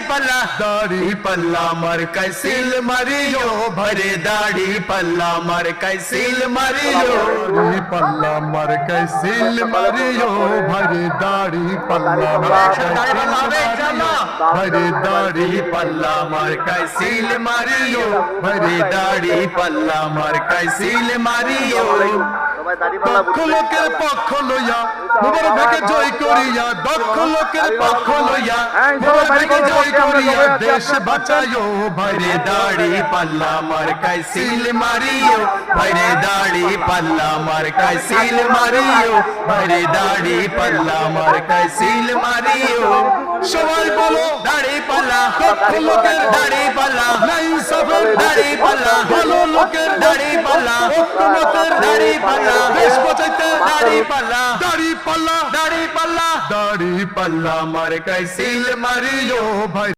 दाढ़ी पल्ला मर कैसिल मरियो भरे दाढ़ी पल्ला मर कैसिल मरियो दाढ़ी पल्ला मर कैसिल मरियो भरे दाढ़ी पल्ला भरे दाढ़ी पल्ला मर कैसिल मरियो भरे दाढ़ी पल्ला मर कैसिल मरियो दक्ष लोकेर पक्ष लइया মোবারক ভাইকে জয় করিয়া দক্ষ লোকের পক্ষ লইয়া মোবারক ভাইকে জয় করিয়া দেশ বাঁচায়ো ভাইরে দাড়ি পাল্লা মার কাইসিল মারিও ভাইরে দাড়ি পাল্লা মার কাইসিল মারিও ভাইরে দাড়ি পাল্লা মার কাইসিল মারিও সবাই বলো দাড়ি পাল্লা দক্ষ লোকের দাড়ি পাল্লা নাই সবের দাড়ি পাল্লা ভালো লোকের দাড়ি পাল্লা ঐক্যমতের দাড়ি পাল্লা দেশ বাঁচাইতে দাড়ি পাল্লা দাড়ি पल्ला दाढ़ी पल्ला मार कैसिल मरियो भाई।